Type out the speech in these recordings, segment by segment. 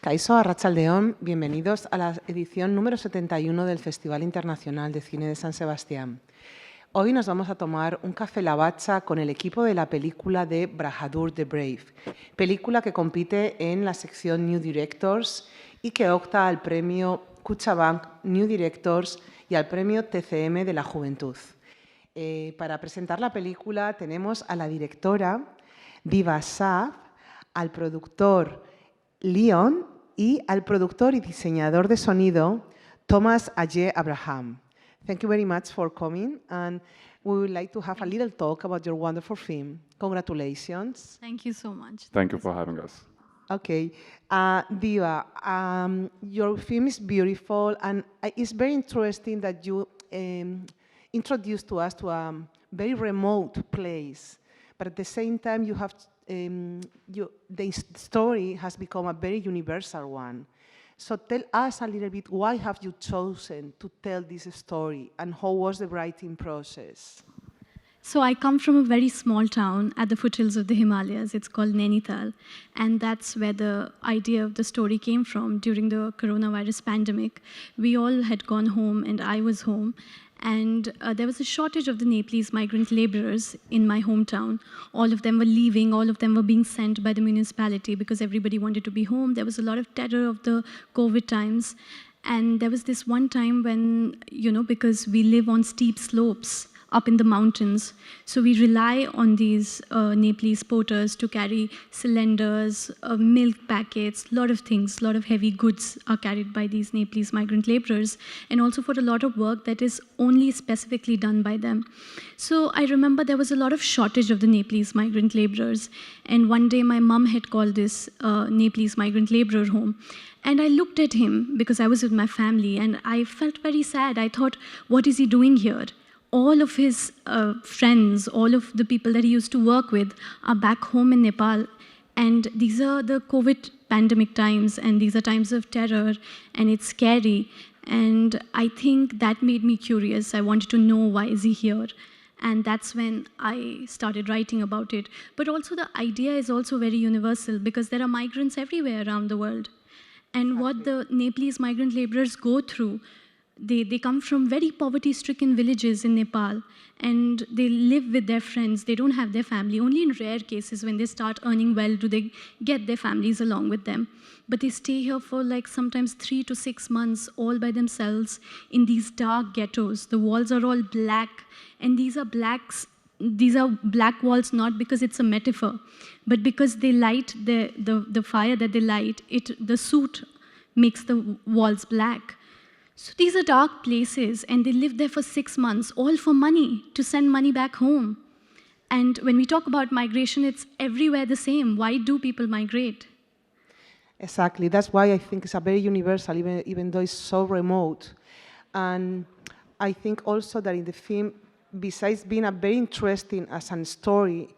Kaixo, Arratsaldeon, bienvenidos a la edición número 71 del Festival Internacional de Cine de San Sebastián. Hoy nos vamos a tomar un café Lavazza con el equipo de la película de Bahadur the Brave, película que compite en la sección New Directors y que opta al premio Kutxabank New Directors y al premio TCM de la Juventud. Para presentar la película tenemos a la directora DIWA SHAH, al productor Leon y al productor y diseñador de sonido Thomas Aje Abraham. Thank you very much for coming, and we would like to have a little talk about your wonderful film. Congratulations. Thank you so much. Thank you for having us. Okay. Diva, your film is beautiful, and it's very interesting that you introduced to us to a very remote place, but at the same time you have the story has become a very universal one. So tell us a little bit, why have you chosen to tell this story, and how was the writing process? So I come from a very small town at the foothills of the Himalayas. It's called Nainital, and that's where the idea of the story came from. During the coronavirus pandemic, we all had gone home, and I was home. And there was a shortage of the Nepalese migrant laborers in my hometown. All of them were leaving, all of them were being sent by the municipality because everybody wanted to be home. There was a lot of terror of the COVID times. And there was this one time when, because we live on steep slopes up in the mountains, so we rely on these Nepalese porters to carry cylinders, milk packets, a lot of things, a lot of heavy goods are carried by these Nepalese migrant laborers, and also for a lot of work that is only specifically done by them. So I remember there was a lot of shortage of the Nepalese migrant laborers, and one day my mom had called this Nepalese migrant laborer home. And I looked at him because I was with my family, and I felt very sad. I thought, what is he doing here? All of his friends, all of the people that he used to work with are back home in Nepal. And these are the COVID pandemic times, and these are times of terror, and it's scary. And I think that made me curious. I wanted to know, why is he here? And that's when I started writing about it. But also the idea is also very universal, because there are migrants everywhere around the world. And what the Nepalese migrant laborers go through, they come from very poverty-stricken villages in Nepal, and they live with their friends. They don't have their family. Only in rare cases, when they start earning well, do they get their families along with them. But they stay here for sometimes 3 to 6 months, all by themselves, in these dark ghettos. The walls are all black, and these are black walls not because it's a metaphor, but because they light the fire that they light, the soot makes the walls black. So these are dark places, and they live there for 6 months, all for money, to send money back home. And when we talk about migration, it's everywhere the same. Why do people migrate? Exactly. That's why I think it's a very universal, even though it's so remote. And I think also that in the film, besides being a very interesting as a story,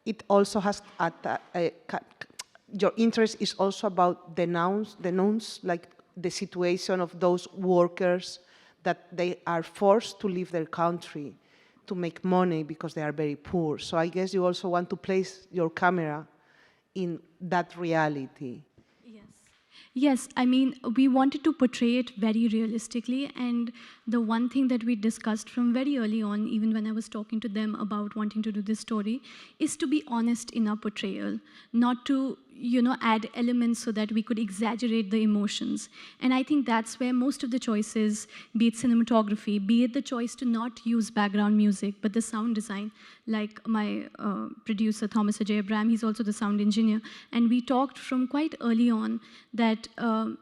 it also has your interest is also about the nouns, like the situation of those workers that they are forced to leave their country to make money because they are very poor. So I guess you also want to place your camera in that reality. Yes, I mean, we wanted to portray it very realistically, and the one thing that we discussed from very early on, even when I was talking to them about wanting to do this story, is to be honest in our portrayal, not to add elements so that we could exaggerate the emotions. And I think that's where most of the choices, be it cinematography, be it the choice to not use background music, but the sound design, like my producer, Thomas Aje Abraham, he's also the sound engineer. And we talked from quite early on that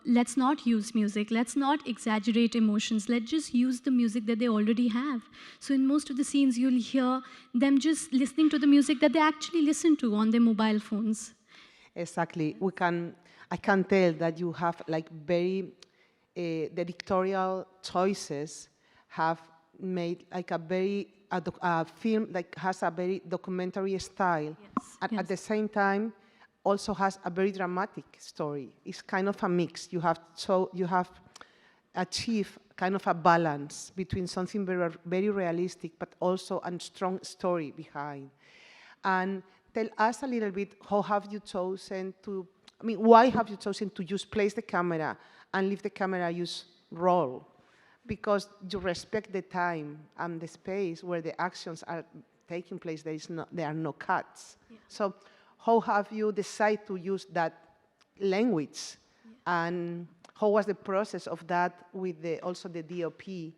let's not use music, let's not exaggerate emotions, let's just use the music that they already have. So in most of the scenes, you'll hear them just listening to the music that they actually listen to on their mobile phones. Exactly. I can tell that you have very the editorial choices have made a film has a very documentary style. Yes, At the same time, also has a very dramatic story. It's kind of a mix. You have achieved kind of a balance between something very, very realistic, but also a strong story behind. And tell us a little bit, how have you chosen to I mean, why have you chosen to just place the camera and leave the camera use roll? Because you respect the time and the space where the actions are taking place. There are no cuts. Yeah. So how have you decided to use that language? Yeah. And how was the process of that with also the DOP? Yeah.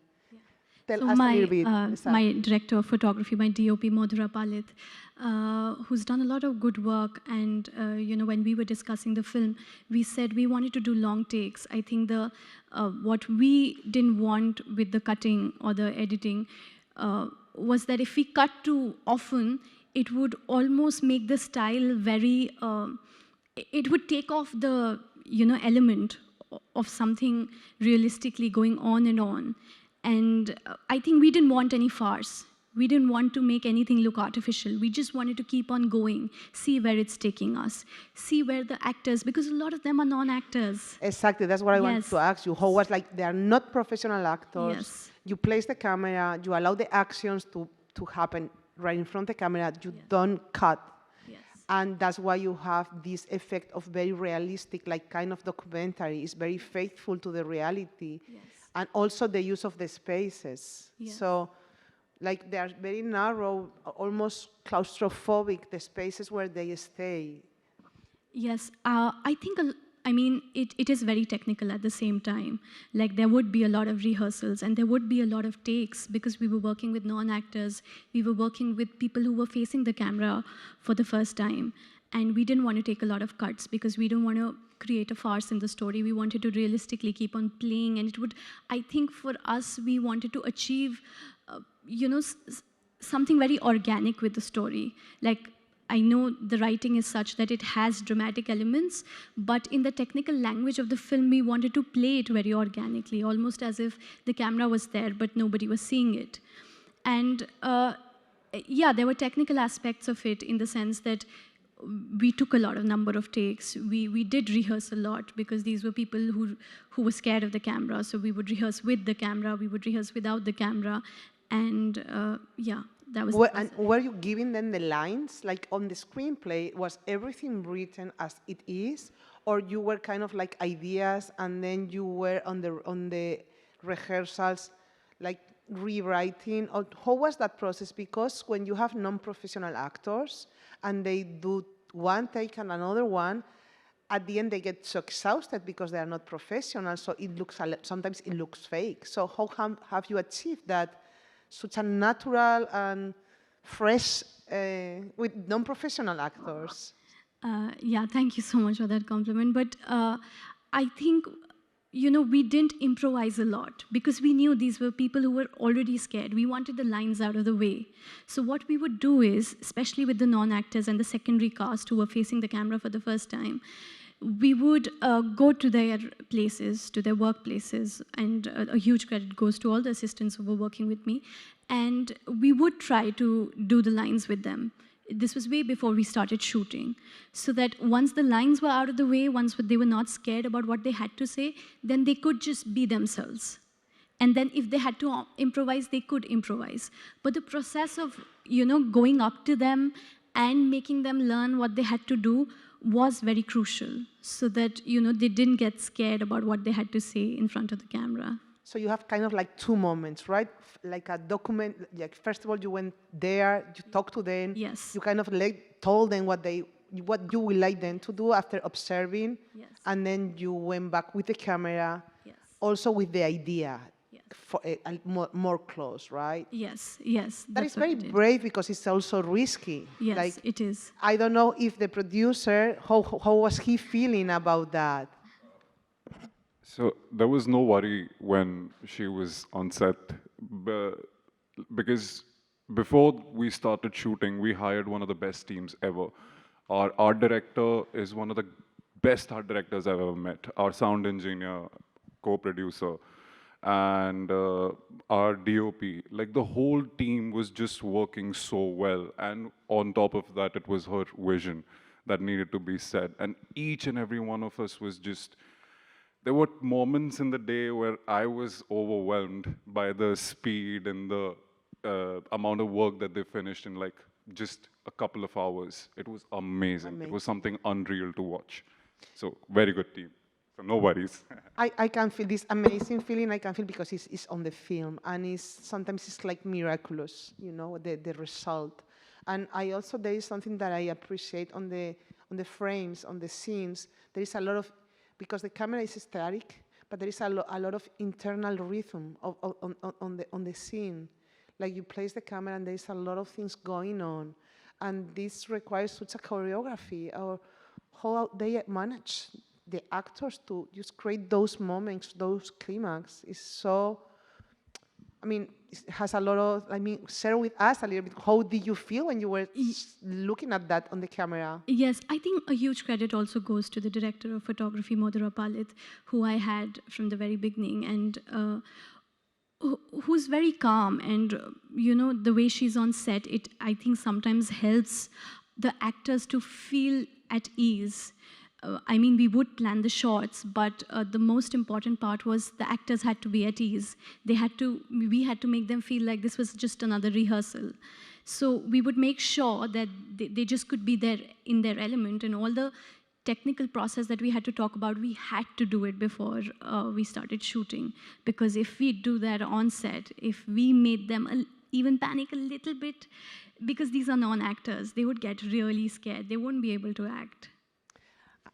Tell us a little bit. My director of photography, my DOP, Madhura Palit, who's done a lot of good work. And when we were discussing the film, we said we wanted to do long takes. I think what we didn't want with the cutting or the editing was that if we cut too often, it would almost make the style very, it would take off the element of something realistically going on and on. And I think we didn't want any farce. We didn't want to make anything look artificial. We just wanted to keep on going, see where it's taking us, see where the actors, because a lot of them are non-actors. Exactly, that's what I wanted to ask you. How was like, they are not professional actors. Yes. You place the camera, you allow the actions to happen right in front of the camera, you don't cut. Yes. And that's why you have this effect of very realistic, like kind of documentary. It's very faithful to the reality. Yes. And also the use of the spaces. Yes. So, like they are very narrow, almost claustrophobic, the spaces where they stay. Yes, I think, it is very technical at the same time. Like there would be a lot of rehearsals and there would be a lot of takes because we were working with non-actors. We were working with people who were facing the camera for the first time. And we didn't want to take a lot of cuts because we didn't want to create a farce in the story. We wanted to realistically keep on playing. And it would, I think for us, we wanted to achieve, something very organic with the story. Like, I know the writing is such that it has dramatic elements, but in the technical language of the film, we wanted to play it very organically, almost as if the camera was there, but nobody was seeing it. And there were technical aspects of it in the sense that we took a lot of number of takes. We did rehearse a lot because these were people who were scared of the camera. So we would rehearse with the camera, we would rehearse without the camera. And that was And were you giving them the lines? Like on the screenplay, was everything written as it is? Or you were kind of like ideas and then you were on the rehearsals, like rewriting? Or how was that process? Because when you have non-professional actors and they do one take and another one, at the end they get so exhausted because they are not professional, so it looks sometimes it looks fake. So how have you achieved that such a natural and fresh with non-professional actors? Thank you so much for that compliment. But I think, we didn't improvise a lot because we knew these were people who were already scared. We wanted the lines out of the way. So what we would do is, especially with the non-actors and the secondary cast who were facing the camera for the first time, we would go to their places, to their workplaces, and a huge credit goes to all the assistants who were working with me, and we would try to do the lines with them. This was way before we started shooting, so that once the lines were out of the way, once they were not scared about what they had to say, then they could just be themselves. And then if they had to improvise, they could improvise. But the process of, going up to them and making them learn what they had to do was very crucial, so that they didn't get scared about what they had to say in front of the camera. So you have kind of like two moments, right? Like a document, like first of all, you went there, you talked to them. Yes. You kind of told them what you would like them to do after observing. Yes. And then you went back with the camera, yes, also with the idea, yes, for more close, right? Yes. That is very brave because it's also risky. Yes, like, it is. I don't know if the producer, how was he feeling about that? So there was no worry when she was on set, because before we started shooting, we hired one of the best teams ever. Our art director is one of the best art directors I've ever met. Our sound engineer, co-producer, and our DOP. Like the whole team was just working so well. And on top of that, it was her vision that needed to be said. And each and every one of us was just, there were moments in the day where I was overwhelmed by the speed and the amount of work that they finished in like just a couple of hours. It was amazing. It was something unreal to watch. So very good team. So no worries. I can feel this amazing feeling. I can feel because it's on the film, and sometimes it's like miraculous, you know, the result. And I also there is something that I appreciate on the frames, on the scenes. There is a lot of, because the camera is static, but there is a lot of internal rhythm on the scene. Like you place the camera and there is a lot of things going on, and this requires such a choreography, or how they manage the actors to just create those moments, those climax is so, I mean, it has a lot of, I mean, share with us a little bit, how did you feel when you were looking at that on the camera? Yes, I think a huge credit also goes to the director of photography, Madhura Palit, who I had from the very beginning, and who's very calm. And, you know, the way she's on set, it, I think, sometimes helps the actors to feel at ease. I mean, we would plan the shots, but the most important part was the actors had to be at ease. We had to make them feel like this was just another rehearsal. So we would make sure that they just could be there in their element, and all the technical process that we had to talk about, we had to do it before we started shooting. Because if we do that on set, if we made them even panic a little bit, because these are non-actors, they would get really scared. They won't be able to act.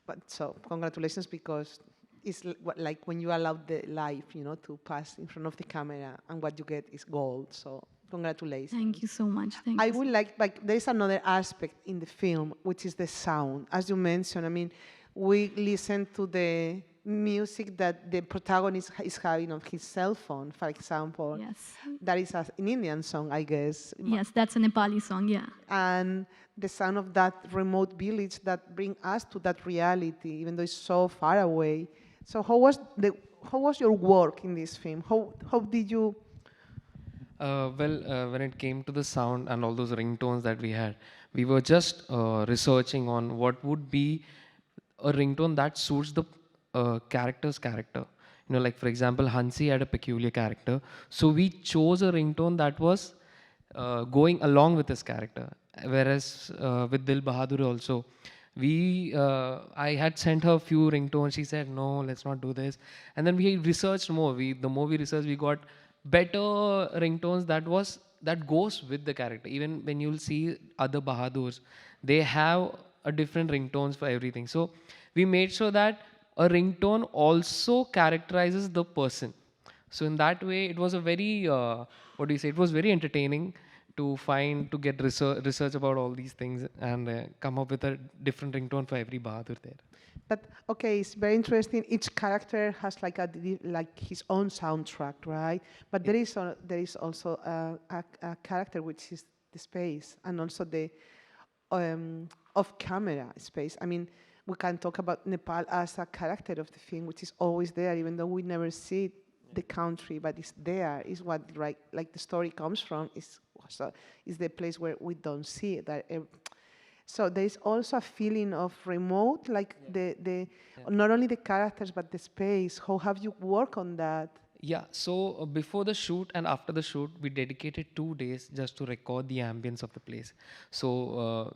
But so congratulations, because it's like when you allow the life, you know, to pass in front of the camera, and what you get is gold. So congratulations. Thank you so much. Thank I you. would like there's another aspect in the film, which is the sound. As you mentioned, I mean, we listen to the music that the protagonist is having on his cell phone, for example. Yes. That is an Indian song, I guess. Yes, that's a Nepali song, yeah. And the sound of that remote village that bring us to that reality, even though it's so far away. So how was your work in this film? How did you? When it came to the sound and all those ringtones that we had, we were just researching on what would be a ringtone that suits the character's character. You know, like for example, Hansi had a peculiar character, so we chose a ringtone that was going along with his character. Whereas with Dil Bahadur also, I had sent her a few ringtones. She said, "No, let's not do this." And then we researched more. The more we researched, we got better ringtones that goes with the character. Even when you'll see other Bahadurs, they have a different ringtones for everything. So we made sure that a ringtone also characterizes the person. So in that way, it was a very it was very entertaining to get research about all these things and come up with a different ringtone for every Bahadur there. But okay, it's very interesting. Each character has like his own soundtrack, right? But there is also a character which is the space, and also the off-camera space. I mean, we can talk about Nepal as a character of the film, which is always there, even though we never see the country, but it's there. Is what like the story comes from. Is the place where we don't see it. So there is also a feeling of remote, like not only the characters but the space. How have you worked on that? Yeah, so before the shoot and after the shoot, we dedicated 2 days just to record the ambience of the place. So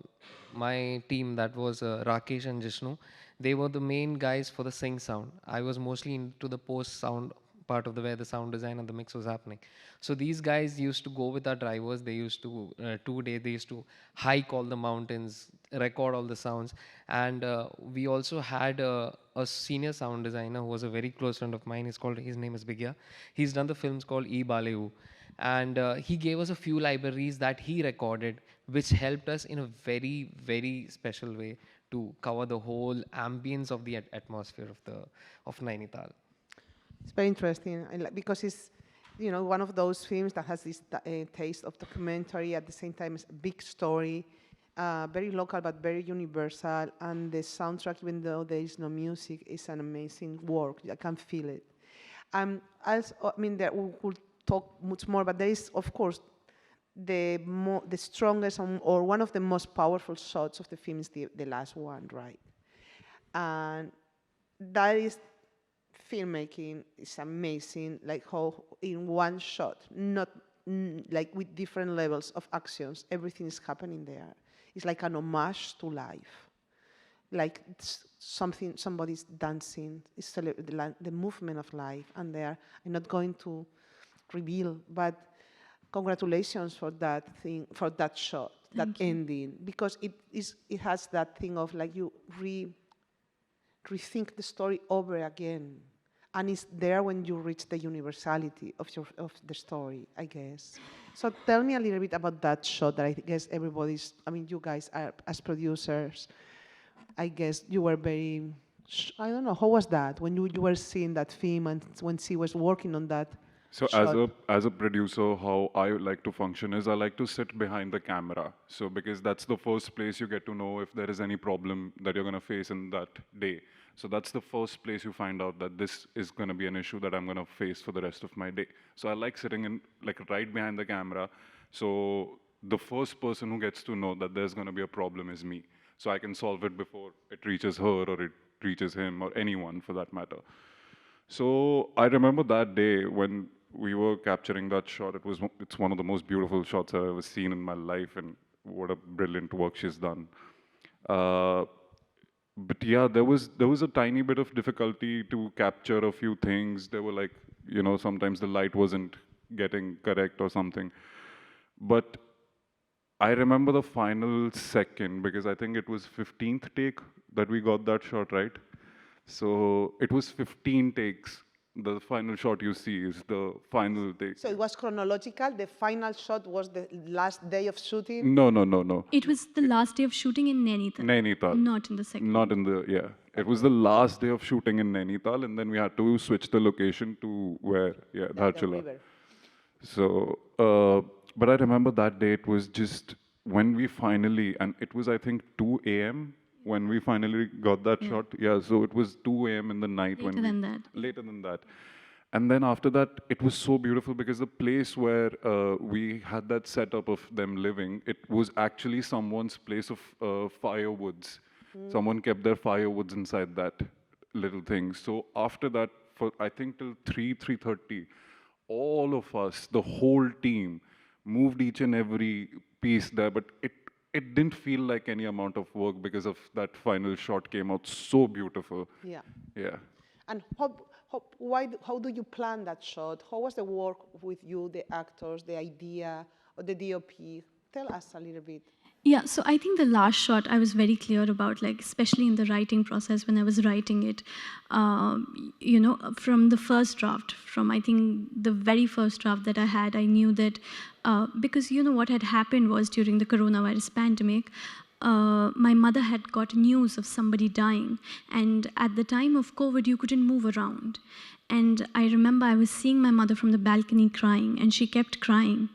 my team, that was Rakesh and Jishnu, they were the main guys for the SINGH sound. I was mostly into the post sound part of where the sound design and the mix was happening. So these guys used to go with our drivers. They used to 2 days. They used to hike all the mountains, record all the sounds, and we also had a senior sound designer who was a very close friend of mine. His name is Bigya. He's done the films called E Baleu, and he gave us a few libraries that he recorded, which helped us in a very, very special way to cover the whole ambience of the atmosphere of Nainital. It's very interesting, because it's, you know, one of those films that has this taste of documentary, at the same time it's a big story, very local but very universal, and the soundtrack, even though there is no music, is an amazing work. I can feel it. Also, I mean, we could talk much more, but there is, of course, the strongest or one of the most powerful shots of the film is the last one, right? And that is, filmmaking is amazing, like how in one shot, not like with different levels of actions, everything is happening there. It's like an homage to life. like something, somebody's dancing, it's the movement of life, and there, I'm not going to reveal, but congratulations for that thing, for that shot, that ending, because it has that thing of like you rethink the story over again, and it's there when you reach the universality of the story, I guess. So tell me a little bit about that shot that I guess everybody's, I mean, you guys are, as producers, I guess you were very, I don't know, how was that when you were seeing that film and when she was working on that So shot? as a producer, how I like to function is I like to sit behind the camera. So because that's the first place you get to know if there is any problem that you're going to face in that day. So that's the first place you find out that this is going to be an issue that I'm going to face for the rest of my day. So I like sitting in, like, right behind the camera. So the first person who gets to know that there's going to be a problem is me. So I can solve it before it reaches her or it reaches him or anyone for that matter. So I remember that day when we were capturing that shot. It's one of the most beautiful shots I've ever seen in my life, and what a brilliant work she's done. But yeah, there was a tiny bit of difficulty to capture a few things. There were, like, you know, sometimes the light wasn't getting correct or something. But I remember the final second, because I think it was 15th take that we got that shot right. So it was 15 takes. The final shot you see is the final take. So it was chronological. The final shot was the last day of shooting. No. It was the last day of shooting in Nainital. Nainital. Not in the second. Not in the, yeah. It was the last day of shooting in Nainital, and then we had to switch the location to where, yeah, The Dharchula. river. So, but I remember that day, it was just when we finally, and it was, I think, 2 a.m. when we finally got that shot. Yeah, so it was 2 a.m. in the night. Later than that. Later than that. And then after that, it was so beautiful because the place where we had that setup of them living, it was actually someone's place of firewoods. Someone kept their firewoods inside that little thing. So after that, for I think till 3:30, all of us, the whole team, moved each and every piece there, but it didn't feel like any amount of work because of that final shot came out so beautiful. Yeah. Yeah. And how do you plan that shot? How was the work with you, the actors, the idea, or the DOP? Tell us a little bit. Yeah, so I think the last shot I was very clear about, like, especially in the writing process when I was writing it, you know, from the first draft, from I think the very first draft that I had, I knew that, because, you know, what had happened was during the coronavirus pandemic, my mother had got news of somebody dying, and at the time of COVID, you couldn't move around. And I remember I was seeing my mother from the balcony crying, and she kept crying.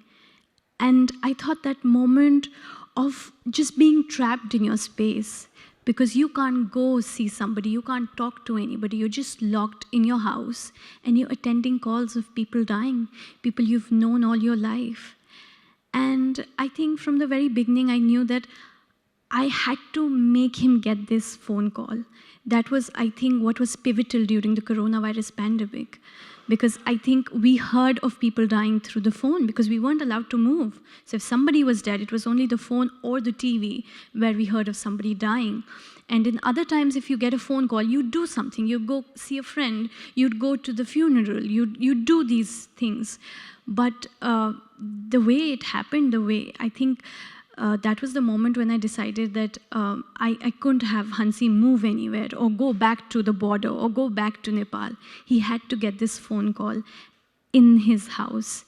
And I thought that moment of just being trapped in your space, because you can't go see somebody, you can't talk to anybody, you're just locked in your house, and you're attending calls of people dying, people you've known all your life. And I think from the very beginning, I knew that I had to make him get this phone call. That was, I think, what was pivotal during the coronavirus pandemic. Because I think we heard of people dying through the phone because we weren't allowed to move. So if somebody was dead, it was only the phone or the TV where we heard of somebody dying. And in other times, if you get a phone call, you'd do something. You'd go see a friend. You'd go to the funeral. You'd do these things. But the way it happened, the way, I think, that was the moment when I decided that I couldn't have Hansi move anywhere or go back to the border or go back to Nepal. He had to get this phone call in his house.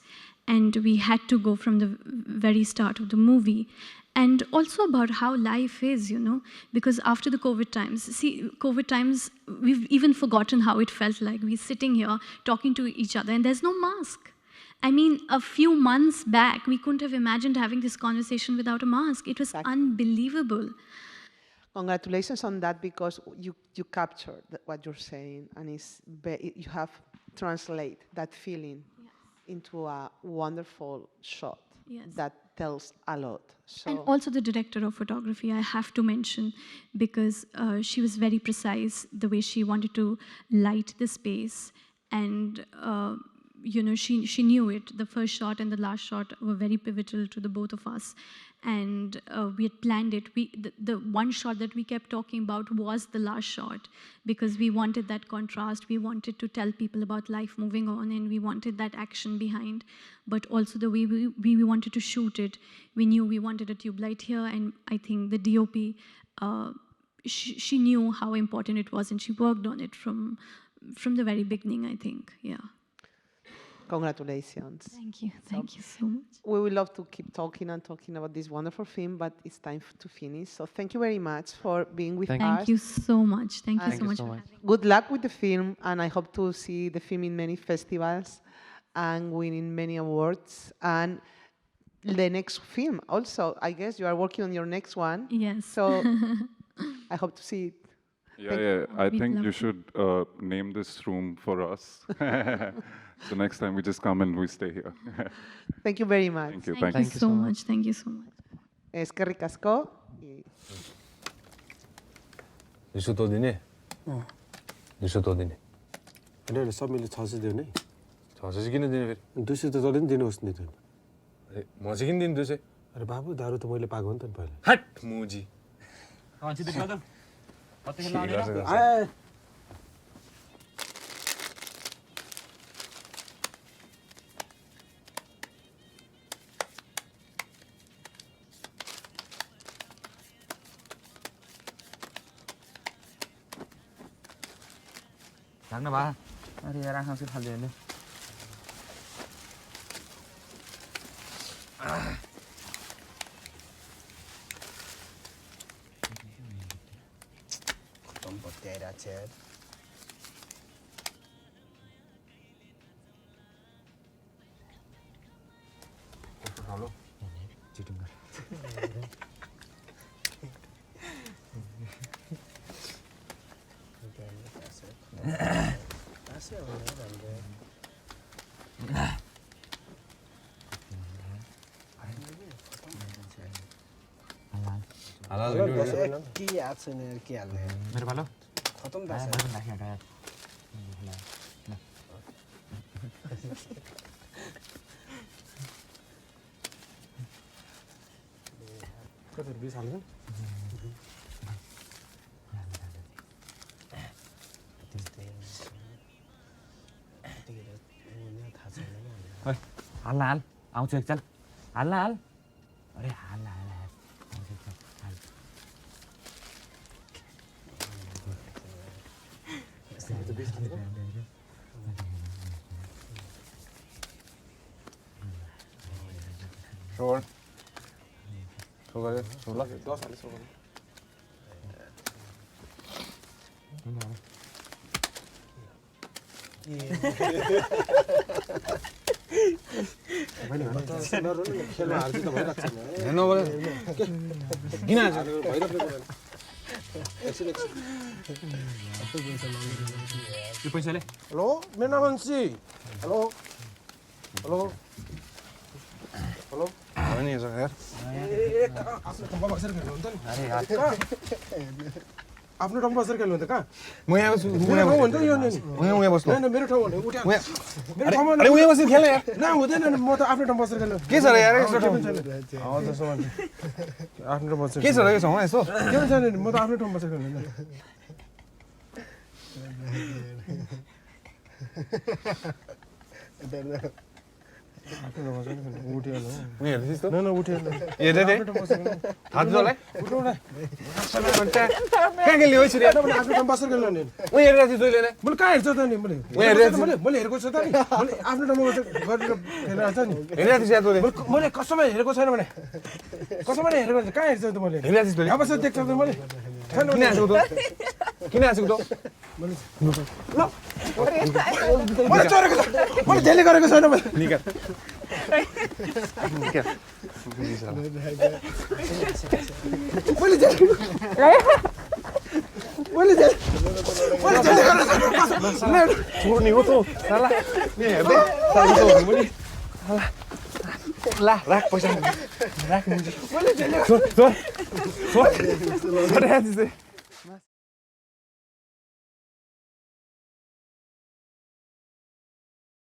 And we had to go from the very start of the movie. And also about how life is, you know, because after the COVID times, see, COVID times, we've even forgotten how it felt like. We're sitting here talking to each other and there's no mask. I mean, a few months back, we couldn't have imagined having this conversation without a mask. It was unbelievable. Congratulations on that, because you captured what you're saying, and you have translate that feeling into a wonderful shot that tells a lot. So. And also the director of photography, I have to mention, because she was very precise the way she wanted to light the space, and she knew it. The first shot and the last shot were very pivotal to the both of us. And we had planned it. The one shot that we kept talking about was the last shot, because we wanted that contrast. We wanted to tell people about life moving on, and we wanted that action behind. But also the way we wanted to shoot it, we knew we wanted a tube light here, and I think the DOP, she knew how important it was, and she worked on it from the very beginning, I think, yeah. Congratulations. Thank you so much. We would love to keep talking about this wonderful film, but it's time to finish. So thank you very much for being with us. Thank you so much. Thank you so much. Good luck with the film, and I hope to see the film in many festivals and winning many awards. And the next film also, I guess you are working on your next one. Yes. So I hope to see it. Yeah. I think you should name this room for us. So next time we just come and we stay here. Thank you very much. Thank you. Thank you so much. Thank you so much. Eskerrik asko. रिसो तो दिने रिसो तो दिने अहिले सब मिले 600 दियो नि 600 चाहिँ किन दिने फेरि 200 त जहिले पनि दिनुहोस् नि त अरे म चाहिँ किन दिनु 200 अरे बाबु दारु त मैले पाएको हो नि त पहिला हट मुजी मान्छे देख्दा त कतै लाने राख्न भा अरे यहाँ राख्न चाहिँ फाल्यो नि खतम बत्याइरा छ हेलो चिटिङ गर हालाल के याद छैन के हाल्ने मेरो पालो खतम राख्यो कति 20 हाल्नु हाल हाल आउँछु एकचल हाल हाल अरे हाल हाल आउँछु एकचल हाल सोड सोड सोड 10 हाले सो मैले भन्नु खेलमा हार्छु त भइराख्छ नि हेर्नु भयो किन आज यो पैसाले हेलो मेरो नाम अन्सी हेलो हेलो हेलो हो नि यार आफ्नो टम्पा बसेर खेल्नु हुन्छ नि अरे यार आफ्नो ठाउँमा बसेर खेल्नु हुन्छ कहाँ म यहाँ बस्छु मेरो ठाउँ हुन्छ यो नि यहाँ बस्नु हैन मेरो ठाउँ भने उठ्या मेरो ठाउँमा अरे यहाँ बसेर खेल्न यार ना हुँदैन नि म त आफ्नो ठाउँमा बसेर खेल्नु के छ र यार यस्तो ठाउँ हो त्यसो भने आफ्नो ठाउँमा बसेर के छ र यो ठाउँमा यस्तो के हुन्छ नि म त आफ्नो ठाउँमा बसेर खेल्नु नि आफ्नो ठाउँमा बसेर खेल्नु उठ्यो ल म हेर्दैछु त न उठ्यो ल हेर्दै थिए आफ्नो ठाउँमा बसेर खेल्नु हात जोलाई उठ्नु न कहाँ खेल्ने हो यसरी तपाईले आफ्नो ठाउँमा बसेर खेल्नु नि म हेरिरहेको छु तैँले नै मैले कहाँ हेर्छ त नि मैले मैले हेरेको छु त नि मैले आफ्नो ठाउँमा बसेर गरेर खेलिरहेको छ नि हेरिरहेको छु तैँले मैले कसमै हेरेको छैन भने कसमै हेरेको छैन कहाँ हेर्छ त मैले हेरिरहेको छु तैँले यहाँ बसेर देख्छ त मैले किन हाँसेको त किन हाँसेको त ल मैले चोरेको छ मैले झेले गरेको छैन मैले निकाल मैले झेले मैले झेले गरेको छैन छोड्ने हो त साला नि हेर्दै साला त पनि ला राख पैसा राख मैले झेले छोड छोड छोड छोड